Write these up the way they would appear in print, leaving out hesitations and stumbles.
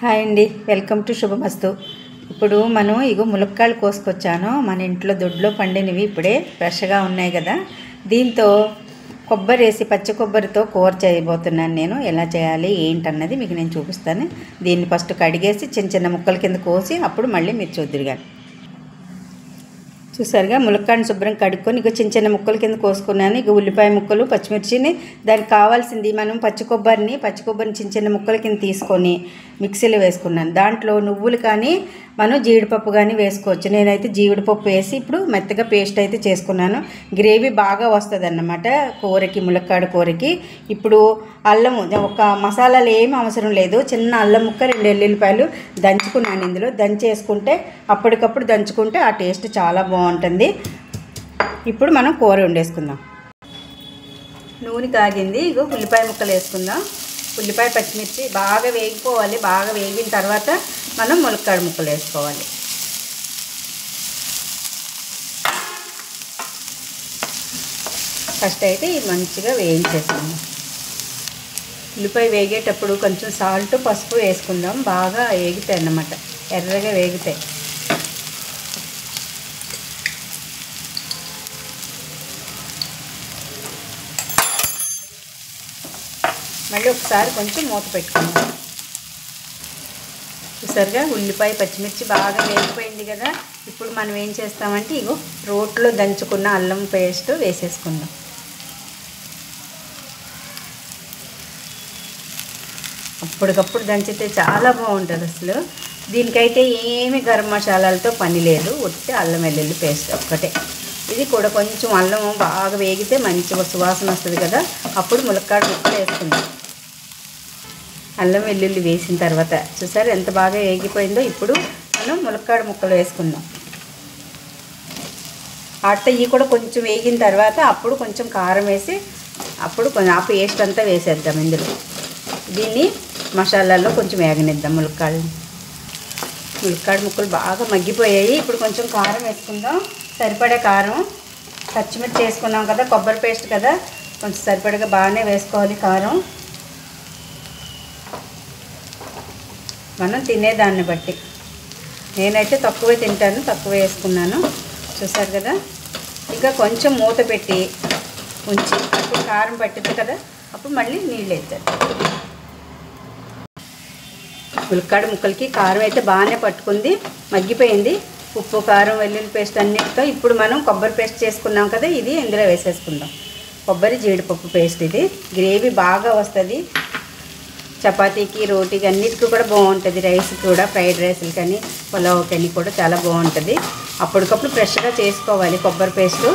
Hi అండి, welcome to శుభమస్తు. ఇప్పుడు మనం ఇగో ములక్కాయలు కోసుకొచ్చాను. మన ఇంట్లో దొడ్లో పండినవి ఇప్పుడే ఫ్రెష్గా ఉన్నాయి కదా. దీంతో కొబ్బరి వేసి పచ్చి కొబ్బరితో కూర చేయబోతున్నాను. నేను ఎలా చేయాలి ఏంటన్నది మీకు నేను చూపిస్తాను. దీన్ని ఫస్ట్ కడిగేసి చిన్న చిన్న ముక్కల కింద కోసి అప్పుడు మళ్ళీ మీరు చూద్దురు కానీ. చూసారుగా ములక్కాయని శుభ్రం కడుక్కొని ఇక చిన్న చిన్న ముక్కల కింద కోసుకున్నాను. ఇక ఉల్లిపాయ ముక్కలు, పచ్చిమిర్చిని, దానికి కావాల్సింది మనం పచ్చి కొబ్బరిని చిన్న చిన్న ముక్కల కింద తీసుకొని మిక్సీలో వేసుకున్నాను. దాంట్లో నువ్వులు కానీ మనం జీడిపప్పు కానీ వేసుకోవచ్చు. నేనైతే జీడిపప్పు వేసి ఇప్పుడు మెత్తగా పేస్ట్ అయితే చేసుకున్నాను. గ్రేవీ బాగా వస్తుంది అన్నమాట కూరకి, ములక్కాడ కూరకి. ఇప్పుడు అల్లము, ఒక మసాలాలు ఏమి అవసరం లేదు. చిన్న అల్లం ముక్క, 2 ఎల్లుల్లిపాయలు దంచుకున్నాను. ఇందులో దంచేసుకుంటే అప్పటికప్పుడు దంచుకుంటే ఆ టేస్ట్ చాలా బాగుంటుంది. ఇప్పుడు మనం కూర వండేసుకుందాం. నూనె కాగింది. ఇగో ఉల్లిపాయ ముక్కలు వేసుకుందాం. ఉల్లిపాయ, పచ్చిమిర్చి బాగా వేగిపోవాలి. బాగా వేగిన తర్వాత మనం ములక్కాడ ముక్కలు వేసుకోవాలి. ఫస్ట్ అయితే ఇది మంచిగా వేయించేసుకుందాం. ఉల్లిపాయ వేగేటప్పుడు కొంచెం సాల్ట్, పసుపు వేసుకుందాం. బాగా వేగుతాయి అన్నమాట, ఎర్రగా వేగుతాయి. మళ్ళీ ఒకసారి కొంచెం మూత పెట్టుకుందాం. చూసారుగా ఉల్లిపాయ, పచ్చిమిర్చి బాగా వేగిపోయింది కదా. ఇప్పుడు మనం ఏం చేస్తామంటే ఇగో రోట్లో దంచుకున్న అల్లం పేస్ట్ వేసేసుకుందాం. అప్పటికప్పుడు దంచితే చాలా బాగుంటుంది అసలు. దీనికైతే ఏమి గరం మసాలాలతో పని లేదు, ఉత్తి అల్లం వెల్లుల్లి పేస్ట్ ఒక్కటే. ఇది కూడా కొంచెం అల్లం బాగా వేగితే మంచిగా సువాసన వస్తుంది కదా. అప్పుడు ములక్కాడ ముక్కలు వేసుకుందాం. అల్లం వెల్లుల్లి వేసిన తర్వాత చూసారు ఎంత బాగా వేగిపోయిందో. ఇప్పుడు మనం ములక్కాడ ముక్కలు వేసుకుందాం. ఇవి కూడా కొంచెం వేగిన తర్వాత అప్పుడు కొంచెం కారం వేసి అప్పుడు కొంచెం ఆ పేస్ట్ అంతా వేసేద్దాం ఇందులో. దీన్ని మసాలాల్లో కొంచెం వేగనిద్దాం. ములక్కాడ ముక్కలు బాగా మగ్గిపోయాయి. ఇప్పుడు కొంచెం కారం వేసుకుందాం, సరిపడే కారం. పచ్చిమిర్చి వేసుకున్నాం కదా, కొబ్బరి పేస్ట్ కదా, కొంచెం సరిపడగా బాగానే వేసుకోవాలి కారం. మనం తినేదాన్ని బట్టి, నేనైతే తక్కువే తింటాను, తక్కువ వేసుకున్నాను. చూసారు కదా. ఇంకా కొంచెం మూత పెట్టి ఉంచి అప్పుడు కారం పట్టింది కదా, అప్పుడు మళ్ళీ నీళ్ళు వేస్తారు. ములక్కాడ ముక్కలకి కారం అయితే బాగానే పట్టుకుంది, మగ్గిపోయింది. ఉప్పు, కారం, వెల్లుల్లి పేస్ట్ అన్నిటితో ఇప్పుడు మనం కొబ్బరి పేస్ట్ చేసుకున్నాం కదా, ఇది ఇందులో వేసేసుకుందాం. కొబ్బరి, జీడిపప్పు పేస్ట్. ఇది గ్రేవీ బాగా వస్తుంది. చపాతీకి, రోటీకి అన్నిటికీ కూడా బాగుంటుంది. రైస్ కూడా, ఫ్రైడ్ రైస్లు కానీ, పులావ్ కానీ కూడా చాలా బాగుంటుంది. అప్పటికప్పుడు ఫ్రెష్గా చేసుకోవాలి కొబ్బరి పేస్టు.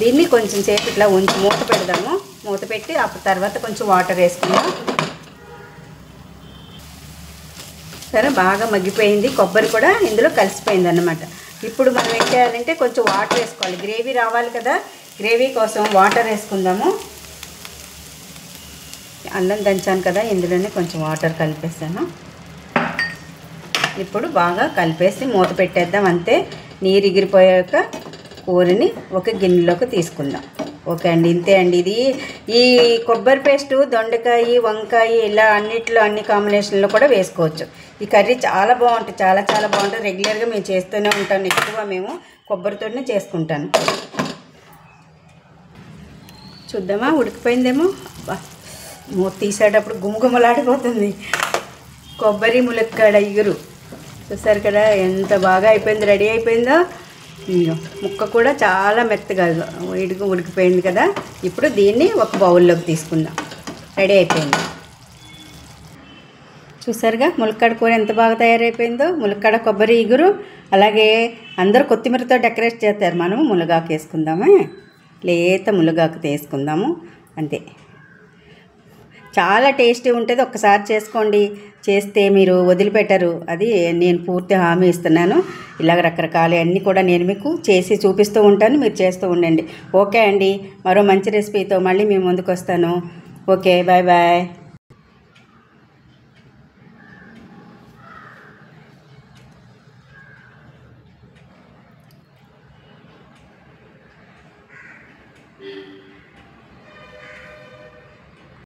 దీన్ని కొంచెం సేపు ఇట్లా ఉంచి మూత పెడదాము. మూత పెట్టి అప్పుడు తర్వాత కొంచెం వాటర్ వేసుకుందాం. సరే, బాగా మగ్గిపోయింది. కొబ్బరి కూడా ఇందులో కలిసిపోయింది అన్నమాట. ఇప్పుడు మనం ఏం చేయాలంటే కొంచెం వాటర్ వేసుకోవాలి. గ్రేవీ రావాలి కదా, గ్రేవీ కోసం వాటర్ వేసుకుందాము. అల్లం దంచాను కదా, ఇందులోనే కొంచెం వాటర్ కలిపేసాను. ఇప్పుడు బాగా కలిపేసి మూత పెట్టేద్దాం. అంతే, నీరు ఎగిరిపోయాక కూరని ఒక గిన్నెలోకి తీసుకుందాం. ఓకే అండి, ఇంతే అండి. ఇది ఈ కొబ్బరి పేస్టు దొండకాయ, వంకాయ ఇలా అన్నిట్లో, అన్ని కాంబినేషన్లో కూడా వేసుకోవచ్చు. ఈ కర్రీ చాలా బాగుంటుంది, చాలా చాలా బాగుంటుంది. రెగ్యులర్గా మేము చేస్తూనే ఉంటాను. ఎక్కువ మేము కొబ్బరితోనే చేసుకుంటాను. చూద్దామా, ఉడికిపోయిందేమో. మూత తీసేటప్పుడు గుమగుమలాడిపోతుంది. కొబ్బరి ములక్కాడ ఇగురు చూసారు కదా ఎంత బాగా అయిపోయింది, రెడీ అయిపోయిందో. ముక్క కూడా చాలా మెత్తగా ఉడికిపోయింది కదా. ఇప్పుడు దీన్ని ఒక బౌల్లోకి తీసుకుందాం. రెడీ అయిపోయింది. చూసారుగా ములక్కాడ కూర ఎంత బాగా తయారైపోయిందో. ములక్కాడ, కొబ్బరి ఇగురు. అలాగే అందరూ కొత్తిమీరతో డెకరేట్ చేస్తారు. మనము మునగాకు వేసుకుందామే, లేత మునగాకు వేసుకుందాము. అంతే, చాలా టేస్టీ ఉంటుంది. ఒక్కసారి చేసుకోండి, చేస్తే మీరు వదిలిపెట్టరు. అది నేను పూర్తి హామీ ఇస్తున్నాను. ఇలాగ రకరకాల అన్నీ కూడా నేను మీకు చేసి చూపిస్తూ ఉంటాను, మీరు చేస్తూ ఉండండి. ఓకే అండి, మరో మంచి రెసిపీతో మళ్ళీ మీ ముందుకు వస్తాను. Okay, bye bye.